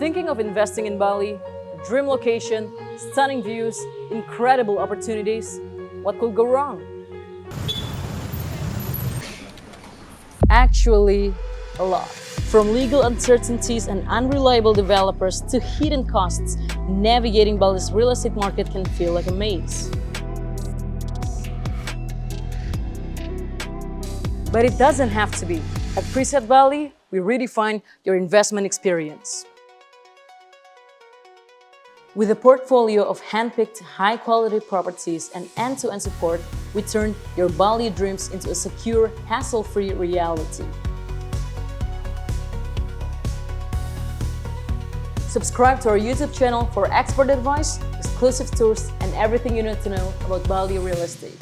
Thinking of investing in Bali? A dream location, stunning views, incredible opportunities. What could go wrong? Actually, a lot. From legal uncertainties and unreliable developers to hidden costs, navigating Bali's real estate market can feel like a maze. But it doesn't have to be. At Preset Bali, we redefine your investment experience. With a portfolio of hand-picked, high-quality properties and end-to-end support, we turn your Bali dreams into a secure, hassle-free reality. Subscribe to our YouTube channel for expert advice, exclusive tours, and everything you need to know about Bali real estate.